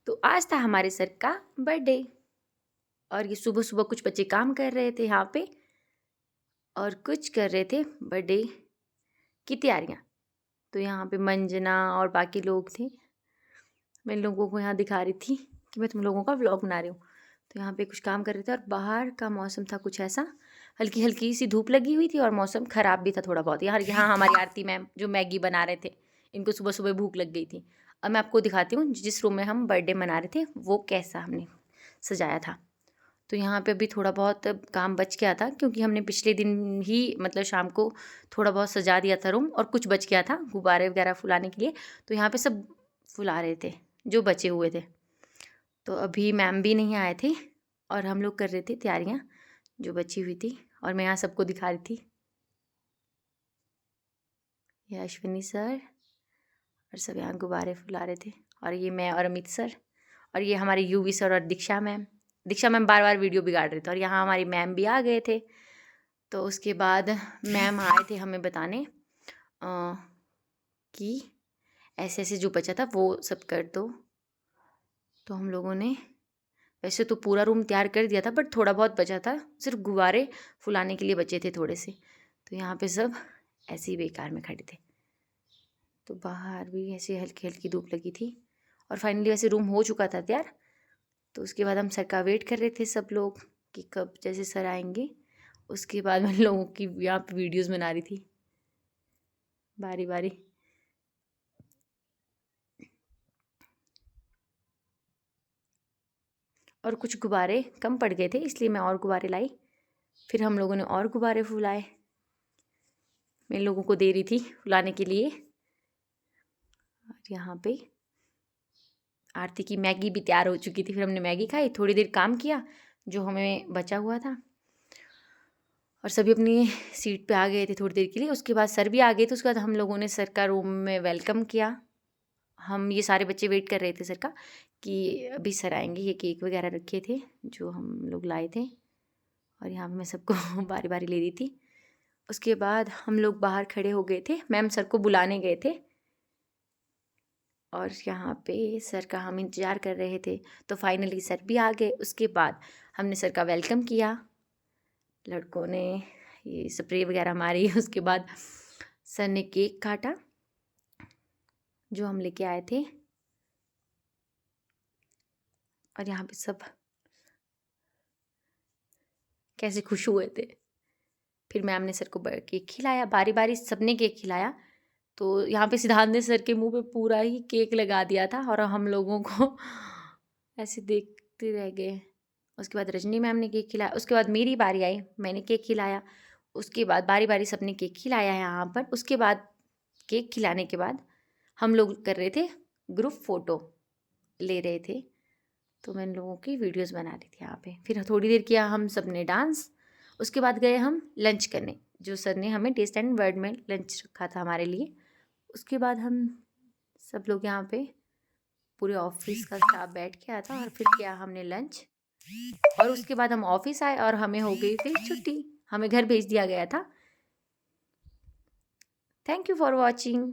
तो आज था हमारे सर का बर्थडे और ये सुबह सुबह कुछ बच्चे काम कर रहे थे यहाँ पे और कुछ कर रहे थे बर्थडे की तैयारियाँ। तो यहाँ पे मंजना और बाकी लोग थे। मैं इन लोगों को यहाँ दिखा रही थी कि मैं तुम लोगों का व्लॉग बना रही हूँ। तो यहाँ पे कुछ काम कर रहे थे और बाहर का मौसम था कुछ ऐसा, हल्की हल्की सी धूप लगी हुई थी और मौसम ख़राब भी था थोड़ा बहुत। यहाँ हमारी आरती मैम जो मैगी बना रहे थे, इनको सुबह सुबह भूख लग गई थी। अब मैं आपको दिखाती हूँ जिस रूम में हम बर्थडे मना रहे थे वो कैसा हमने सजाया था। तो यहाँ पे अभी थोड़ा बहुत काम बच गया था क्योंकि हमने पिछले दिन ही मतलब शाम को थोड़ा बहुत सजा दिया था रूम और कुछ बच गया था गुब्बारे वगैरह फुलाने के लिए। तो यहाँ पे सब फुला रहे थे जो बचे हुए थे। तो अभी मैम भी नहीं आए थे और हम लोग कर रहे थे तैयारियाँ जो बची हुई थी और मैं यहाँ सबको दिखा रही थी। ये अश्विनी सर और सब यहाँ गुब्बारे फुला रहे थे और ये मैं और अमित सर और ये हमारे यूवी सर और दीक्षा मैम बार बार वीडियो बिगाड़ रहे थे और यहाँ हमारी मैम भी आ गए थे। तो उसके बाद मैम आए थे हमें बताने कि ऐसे ऐसे जो बचा था वो सब कर दो। तो हम लोगों ने वैसे तो पूरा रूम तैयार कर दिया था बट थोड़ा बहुत बचा था, सिर्फ गुब्बारे फुलाने के लिए बचे थे थोड़े से। तो यहाँ पे सब ऐसे ही बेकार में खड़े थे। तो बाहर भी ऐसे हल्की हल्की धूप लगी थी और फाइनली वैसे रूम हो चुका था तैयार। तो उसके बाद हम सर का वेट कर रहे थे सब लोग कि कब जैसे सर आएंगे। उसके बाद मैं लोगों की यहाँ पे वीडियोज़ बना रही थी बारी बारी। और कुछ गुब्बारे कम पड़ गए थे इसलिए मैं और गुब्बारे लाई। फिर हम लोगों ने और गुब्बारे फुलाए, मैं लोगों को दे रही थी फुलाने के लिए। और यहाँ पे आरती की मैगी भी तैयार हो चुकी थी। फिर हमने मैगी खाई, थोड़ी देर काम किया जो हमें बचा हुआ था और सभी अपनी सीट पे आ गए थे थोड़ी देर के लिए। उसके बाद सर भी आ गए थे। उसके बाद हम लोगों ने सर का रूम में वेलकम किया। हम ये सारे बच्चे वेट कर रहे थे सर का कि अभी सर आएंगे। ये केक वगैरह रखे थे जो हम लोग लाए थे और यहाँ पे मैं सबको बारी बारी ले रही थी। उसके बाद हम लोग बाहर खड़े हो गए थे, मैम सर को बुलाने गए थे और यहाँ पे सर का हम इंतज़ार कर रहे थे। तो फाइनली सर भी आ गए। उसके बाद हमने सर का वेलकम किया, लड़कों ने ये स्प्रे वगैरह मारी। उसके बाद सर ने केक काटा जो हम लेके आए थे और यहाँ पे सब कैसे खुश हुए थे। फिर मैम ने सर को केक खिलाया, बारी बारी सबने केक खिलाया। तो यहाँ पे सिद्धांत ने सर के मुंह पे पूरा ही केक लगा दिया था और हम लोगों को ऐसे देखते रह गए। उसके बाद रजनी मैम ने केक खिलाया। उसके बाद मेरी बारी आई, मैंने केक खिलाया। उसके बाद बारी बारी सबने केक खिलाया यहाँ पर। उसके बाद केक खिलाने के बाद हम लोग कर रहे थे ग्रुप फ़ोटो ले रहे थे। तो मैं इन लोगों की वीडियोस बना रही थी यहाँ पे। फिर थोड़ी देर किया हम सब ने डांस। उसके बाद गए हम लंच करने, जो सर ने हमें टेस्ट एंड वर्ड में लंच रखा था हमारे लिए। उसके बाद हम सब लोग यहाँ पे पूरे ऑफिस का स्टाफ बैठ के आया था और फिर किया हमने लंच। और उसके बाद हम ऑफिस आए और हमें हो गई फिर छुट्टी, हमें घर भेज दिया गया था। Thank you for watching.